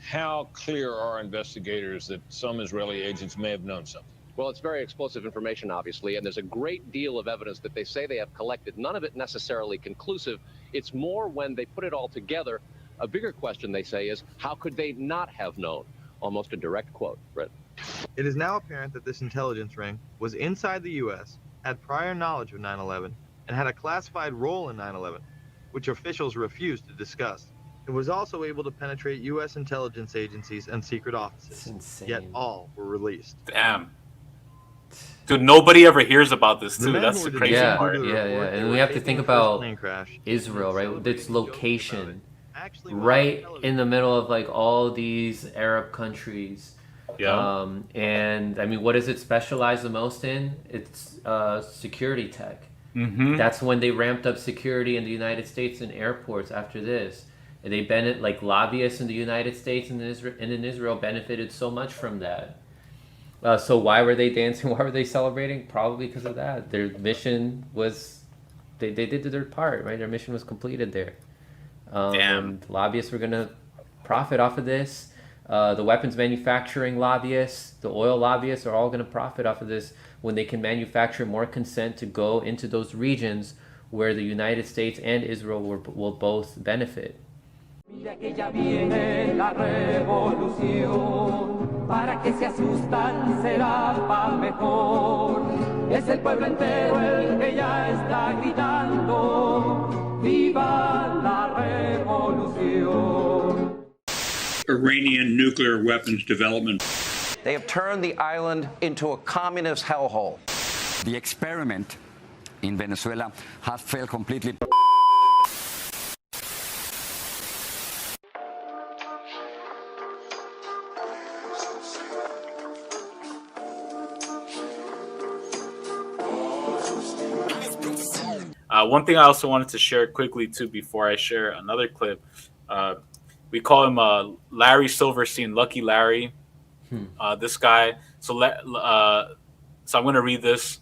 How clear are investigators that some Israeli agents may have known something? Well, it's very explosive information, obviously, and there's a great deal of evidence that they say they have collected. None of it necessarily conclusive. It's more when they put it all together. A bigger question, they say, is how could they not have known? Almost a direct quote, Brett. It is now apparent that this intelligence ring was inside the U.S., had prior knowledge of 9/11, and had a classified role in 9/11, which officials refused to discuss. It was also able to penetrate U.S. intelligence agencies and secret offices, yet all were released. Damn. Dude, nobody ever hears about this, too. That's the crazy part. And we have to think about Israel, right? Its location, right in the middle of like all these Arab countries. Yeah. And I mean, what does it specialize the most in? It's security tech. Mm-hmm. That's when they ramped up security in the United States and airports after this. And they like lobbyists in the United States and in Israel benefited so much from that. So why were they dancing? Why were they celebrating? Probably because of that. Their mission was, they did their part, right? Their mission was completed there. And lobbyists were going to profit off of this. The weapons manufacturing lobbyists, the oil lobbyists are all going to profit off of this when they can manufacture more consent to go into those regions where the United States and Israel will both benefit. Mira que ya viene la revolución, para que se asustan será pa' mejor. Es el pueblo entero el que ya está gritando, viva la revolución. Iranian nuclear weapons development. They have turned the island into a communist hellhole. The experiment in Venezuela has failed completely. One thing I also wanted to share quickly, too, before I share another clip. We call him Larry Silverstein, Lucky Larry. This guy. So I'm going to read this.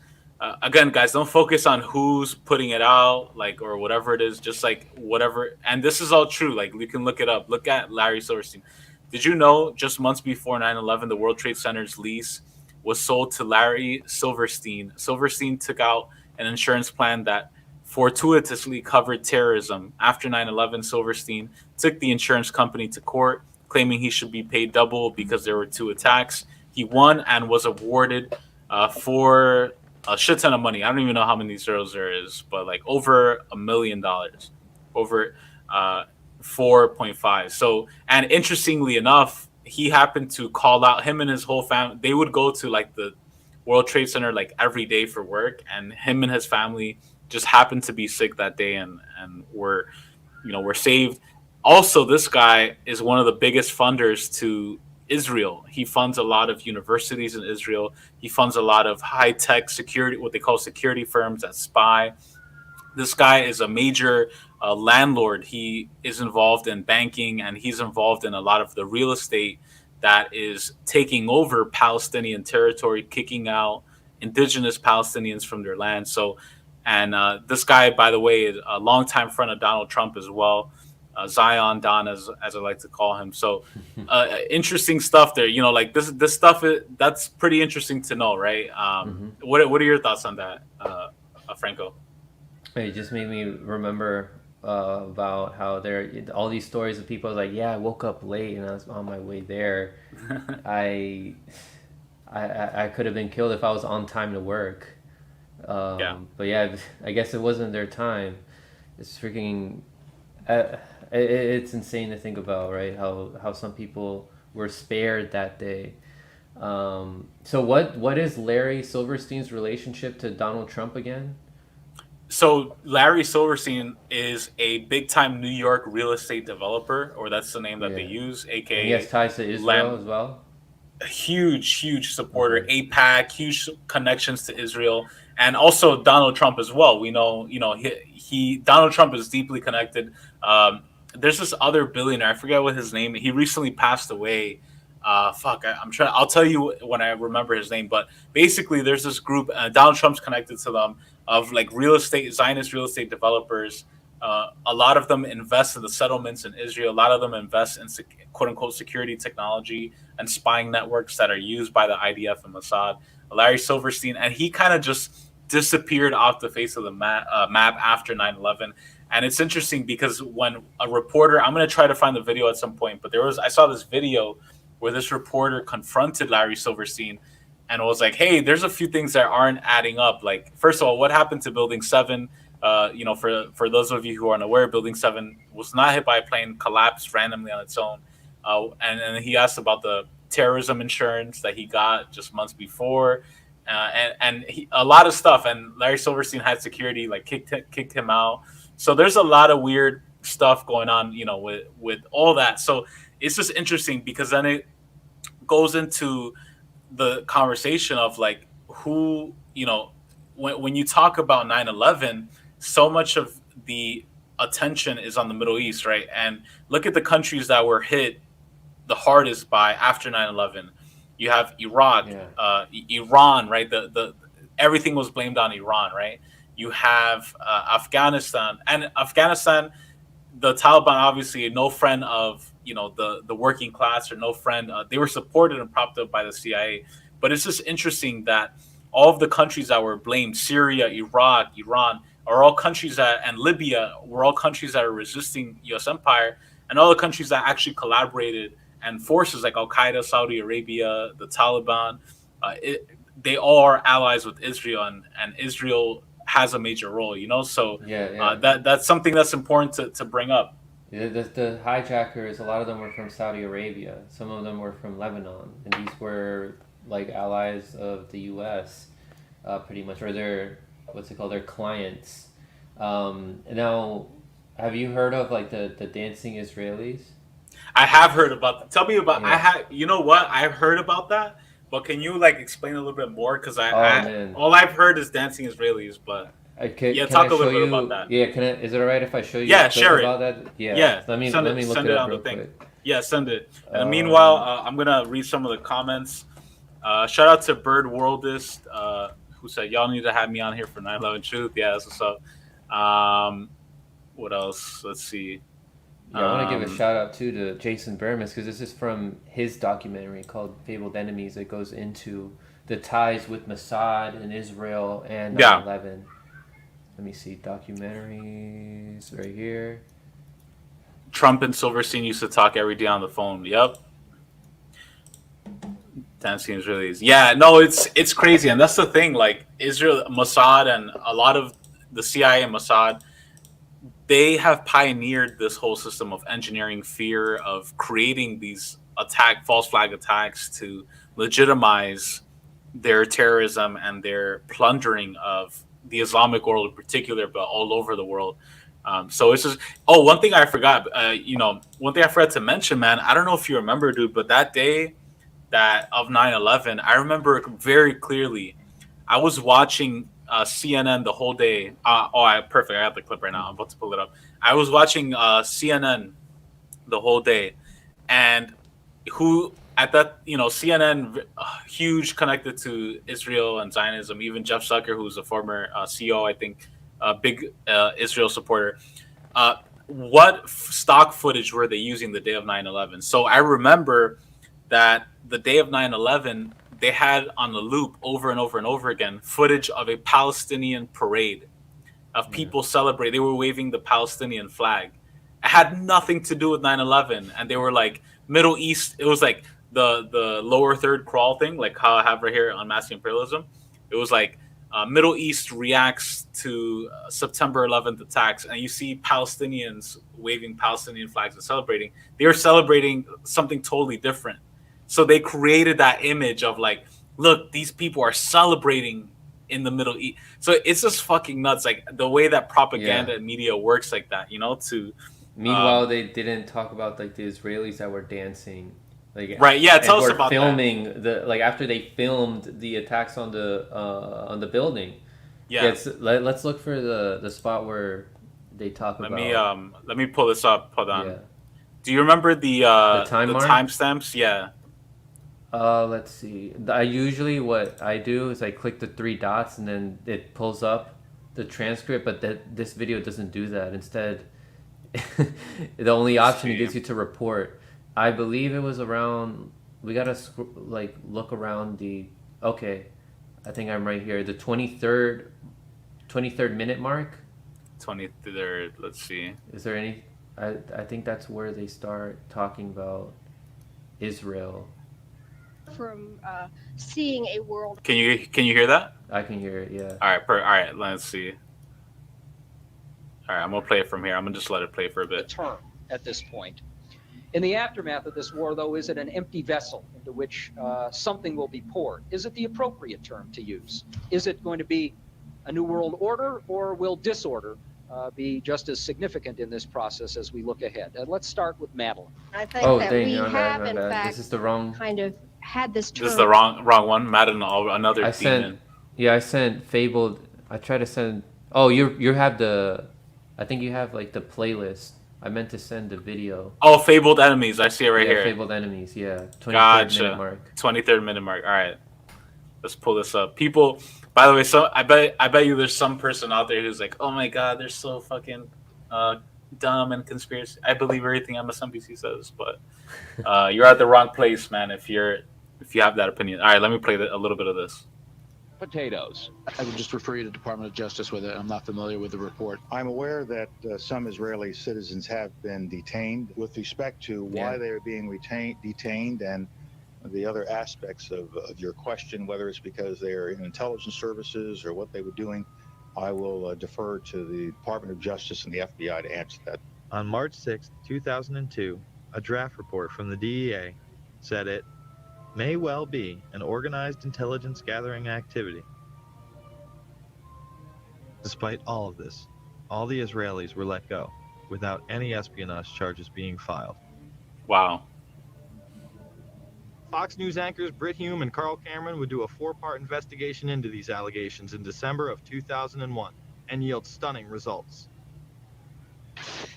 Again, guys, don't focus on who's putting it out, like, or whatever it is. Just like whatever. And this is all true. Like, you can look it up. Look at Larry Silverstein. Did you know just months before 9/11, the World Trade Center's lease was sold to Larry Silverstein? Silverstein took out an insurance plan that fortuitously covered terrorism. After 9/11, Silverstein took the insurance company to court, claiming he should be paid double because there were two attacks. He won and was awarded for a shit ton of money. I don't even know how many zeros there is, but like over $1 million, over 4.5. So, and interestingly enough, he happened to call out, him and his whole family. They would go to like the World Trade Center like every day for work, and him and his family just happened to be sick that day and were saved. Also, this guy is one of the biggest funders to Israel. He funds a lot of universities in Israel. He funds a lot of high-tech security, what they call security firms that spy. This guy is a major landlord. He is involved in banking, and he's involved in a lot of the real estate that is taking over Palestinian territory, kicking out indigenous Palestinians from their land. So, and this guy, by the way, is a longtime friend of Donald Trump as well. Zion Don, as I like to call him. So interesting stuff there. You know, like this stuff, that's pretty interesting to know, right? What are your thoughts on that, Franco? It just made me remember about how there all these stories of people like, yeah, I woke up late and I was on my way there. I could have been killed if I was on time to work. But yeah, I guess it wasn't their time. It's freaking. It's insane to think about, right? How some people were spared that day. So what is Larry Silverstein's relationship to Donald Trump again? So Larry Silverstein is a big-time New York real estate developer, or that's the name that they use, aka. And he has ties to Israel as well. A huge supporter, AIPAC, huge connections to Israel, and also Donald Trump as well. We know, he Donald Trump is deeply connected. There's this other billionaire, I forget what his name. He recently passed away. I'll tell you when I remember his name. But basically, there's this group. Donald Trump's connected to them of like real estate, Zionist real estate developers A lot of them invest in the settlements in Israel. A lot of them invest in quote unquote security technology and spying networks that are used by the IDF and Mossad. Larry Silverstein, and he kind of just disappeared off the face of the map after 9/11. And it's interesting because when a reporter, I'm going to try to find the video at some point, but I saw this video where this reporter confronted Larry Silverstein and was like, hey, there's a few things that aren't adding up. Like, first of all, what happened to Building 7? For those of you who aren't aware, Building 7 was not hit by a plane, collapsed randomly on its own. And he asked about the terrorism insurance that he got just months before. A lot of stuff. And Larry Silverstein had security, like kicked him out. So there's a lot of weird stuff going on, with all that. So it's just interesting because then it goes into the conversation of like who, when you talk about 9/11, so much of the attention is on the Middle East, right? And look at the countries that were hit the hardest by after 9/11. You have Iraq, Iran, right? The everything was blamed on Iran, right? You have Afghanistan, and Afghanistan, the Taliban obviously no friend of the working class, or no friend. They were supported and propped up by the CIA, but it's just interesting that all of the countries that were blamed, Syria, Iraq, Iran, are all countries and Libya were all countries that are resisting U.S. empire, and all the countries that actually collaborated, and forces like Al Qaeda, Saudi Arabia, the Taliban, they all are allies with Israel, and Israel has a major role, So that's something that's important to bring up. Yeah, the hijackers, a lot of them were from Saudi Arabia. Some of them were from Lebanon, and these were like allies of the U.S. Pretty much, or their their clients. Now, have you heard of like the dancing Israelis? I have heard about that. Tell me about. Yeah. I've heard about that. But can you like explain a little bit more? Because all I've heard is dancing Israelis, but talk a little bit about that. Yeah, is it alright if I show you? Yeah, share about it. That? Yeah. Let me look it up real quick. Yeah, send it. And meanwhile, I'm gonna read some of the comments. Shout out to Bird Worldist, who said y'all need to have me on here for 9/11 Truth. Yeah, that's what's up. What else? Let's see. Yeah, I want to give a shout out too to Jason Bermas, because this is from his documentary called Fabled Enemies. It goes into the ties with Mossad and Israel and 9/11. Let me see, documentaries right here. Trump and Silverstein used to talk every day on the phone. Yep. Dancing Israelis. Yeah, no, it's crazy, and that's the thing. Like Israel, Mossad, and a lot of the CIA and Mossad, they have pioneered this whole system of engineering fear, of creating these false flag attacks to legitimize their terrorism and their plundering of the Islamic world in particular, but all over the world. So it's just, one thing I forgot, one thing I forgot to mention, man, I don't know if you remember, dude, but that day of 9/11, I remember very clearly. I was watching CNN the whole day. Perfect. I got the clip right now. I'm about to pull it up. I was watching CNN the whole day, and CNN, huge connected to Israel and Zionism. Even Jeff Zucker, who's a former CEO, I think, big Israel supporter. What stock footage were they using the day of 9/11? So I remember that the day of 9/11, they had on the loop over and over and over again footage of a Palestinian parade of people celebrating. They were waving the Palestinian flag. It had nothing to do with 9/11, and they were like Middle East. It was like the lower third crawl thing, like how I have right here on Unmasking Imperialism. It was like Middle East reacts to September 11th attacks, and you see Palestinians waving Palestinian flags and celebrating. They were celebrating something totally different. So they created that image of like, look, these people are celebrating in the Middle East. So it's just fucking nuts, like the way that propaganda and media works like that, Meanwhile, they didn't talk about like the Israelis that were dancing. Like, right, yeah, tell us about filming after they filmed the attacks on the building. Yeah. Let's look for the spot where they talk about. Let me pull this up. Hold on. Yeah. Do you remember the timestamps? Yeah. Let's see. Usually what I do is I click the 3 dots and then it pulls up the transcript, but this video doesn't do that. Instead, the only option it gives you to report. I believe it was around. We gotta look around the. Okay, I think I'm right here. The 23rd minute mark. 23rd. Let's see. Is there any? I think that's where they start talking about Israel. From seeing a world. Can you hear that? I can hear it. Yeah. All right. Let's see. All right, I'm gonna play it from here. I'm gonna just let it play for a bit. Term at this point. In the aftermath of this war, though, is it an empty vessel into which something will be poured? Is it the appropriate term to use? Is it going to be a new world order, or will disorder be just as significant in this process as we look ahead? Let's start with Madeline. I think that we have, in fact, this is the wrong. Kind of had this term. This is the wrong one. Madeline, another demon. I sent Fabled. I tried to send. Oh, you have the. I think you have like the playlist. I meant to send the video. Oh, Fabled Enemies. I see it right here. Fabled Enemies. Yeah. 23rd minute mark. 23rd minute mark. All right. Let's pull this up. People, by the way, so I bet you there's some person out there who's like, oh my God, they're so fucking dumb and conspiracy. I believe everything MSNBC says, but you're at the wrong place, man. If you have that opinion. All right, let me play a little bit of this. Potatoes. I would just refer you to the Department of Justice with it. I'm not familiar with the report. I'm aware that some Israeli citizens have been detained. With respect to why they are being detained and the other aspects of your question, whether it's because they are in intelligence services or what they were doing, I will defer to the Department of Justice and the FBI to answer that. On March 6, 2002, a draft report from the DEA said it may well be an organized intelligence gathering activity. Despite all of this, all the Israelis were let go without any espionage charges being filed. Wow. Fox News anchors Britt Hume and Carl Cameron would do a 4-part investigation into these allegations in December of 2001 and yield stunning results.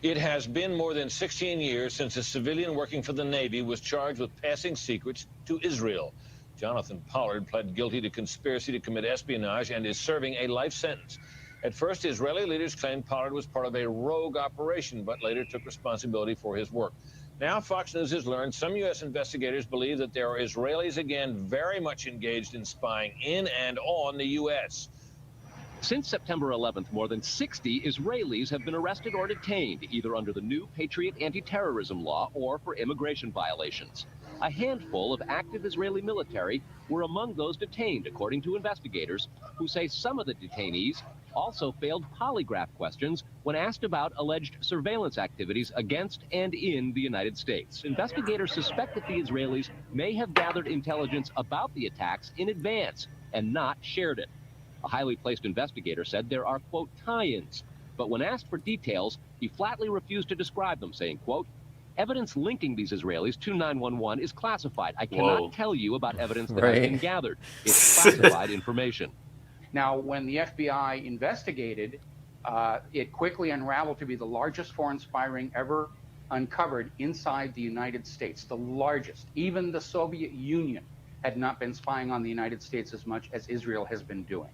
It has been more than 16 years since a civilian working for the Navy was charged with passing secrets to Israel. Jonathan Pollard pled guilty to conspiracy to commit espionage and is serving a life sentence. At first, Israeli leaders claimed Pollard was part of a rogue operation, but later took responsibility for his work. Now, Fox News has learned some U.S. investigators believe that there are Israelis again very much engaged in spying in and on the U.S. Since September 11th, more than 60 Israelis have been arrested or detained, either under the new Patriot anti-terrorism law or for immigration violations. A handful of active Israeli military were among those detained, according to investigators, who say some of the detainees also failed polygraph questions when asked about alleged surveillance activities against and in the United States. Investigators suspect that the Israelis may have gathered intelligence about the attacks in advance and not shared it. A highly placed investigator said there are, quote, tie-ins, but when asked for details, he flatly refused to describe them, saying, quote, evidence linking these Israelis to 911 is classified. I cannot tell you about evidence that has been gathered. It's classified information. Now, when the FBI investigated, it quickly unraveled to be the largest foreign spy ring ever uncovered inside the United States, the largest. Even the Soviet Union had not been spying on the United States as much as Israel has been doing.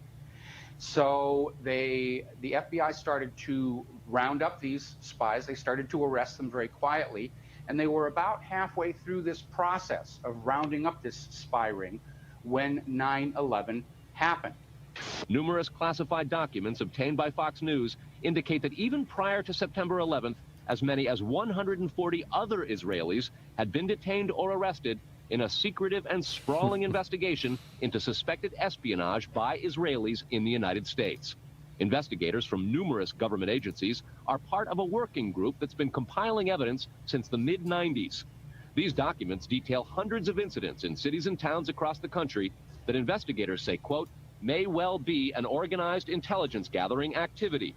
So the FBI started to round up these spies. They started to arrest them very quietly, and they were about halfway through this process of rounding up this spy ring when 9/11 happened. Numerous classified documents obtained by Fox News indicate that even prior to September 11th, as many as 140 other Israelis had been detained or arrested in a secretive and sprawling investigation into suspected espionage by Israelis in the United States. Investigators from numerous government agencies are part of a working group that's been compiling evidence since the mid-90s. These documents detail hundreds of incidents in cities and towns across the country that investigators say, quote, may well be an organized intelligence gathering activity.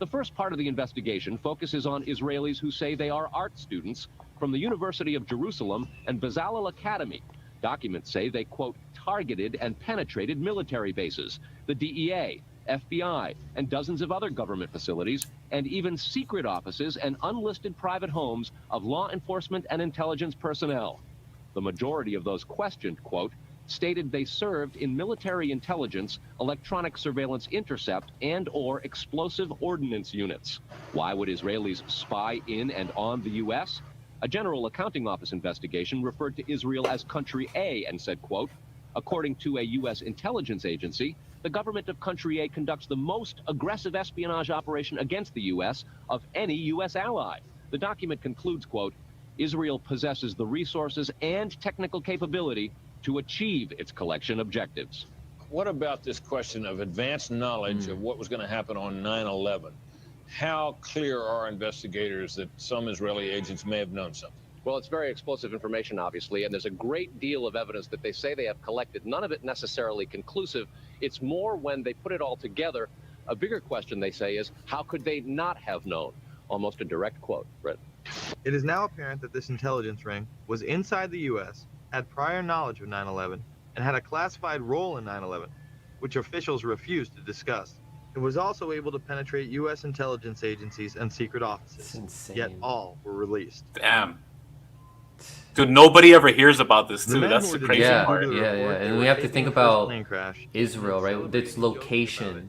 The first part of the investigation focuses on Israelis who say they are art students from the University of Jerusalem and Bezalel Academy. Documents say they, quote, targeted and penetrated military bases, the DEA, FBI, and dozens of other government facilities, and even secret offices and unlisted private homes of law enforcement and intelligence personnel. The majority of those questioned, quote, stated they served in military intelligence, electronic surveillance intercept, and/or explosive ordnance units. Why would Israelis spy in and on the U.S.? A General Accounting Office investigation referred to Israel as Country A and said, quote, according to a U.S. intelligence agency, the government of Country A conducts the most aggressive espionage operation against the U.S. of any U.S. ally. The document concludes, quote, Israel possesses the resources and technical capability to achieve its collection objectives. What about this question of advanced knowledge of what was going to happen on 9/11? How clear are investigators that some Israeli agents may have known something? Well, it's very explosive information, obviously, and there's a great deal of evidence that they say they have collected, none of it necessarily conclusive. It's more when they put it all together. A bigger question, they say, is how could they not have known? Almost a direct quote, Brett. It is now apparent that this intelligence ring was inside the U.S., had prior knowledge of 9/11, and had a classified role in 9/11, which officials refused to discuss. It was also able to penetrate U.S. intelligence agencies and secret offices, yet all were released. Damn. Dude, nobody ever hears about this, too. That's the crazy part. Yeah. And we have to think about Israel, right? With its location,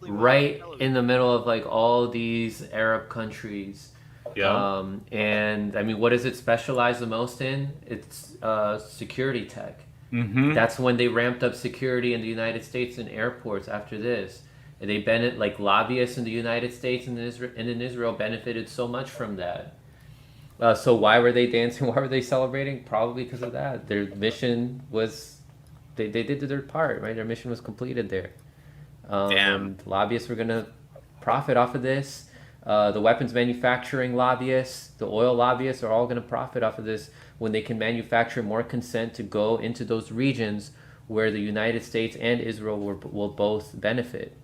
right in the middle of like all these Arab countries. Yeah. And I mean, what does it specialize the most in? It's security tech. Mm-hmm. That's when they ramped up security in the United States and airports after this. And they like lobbyists in the United States and in Israel benefited so much from that. So why were they dancing? Why were they celebrating? Probably because of that. Their mission was, they did their part, right? Their mission was completed there. And lobbyists were going to profit off of this. The weapons manufacturing lobbyists, the oil lobbyists are all going to profit off of this when they can manufacture more consent to go into those regions where the United States and Israel will both benefit.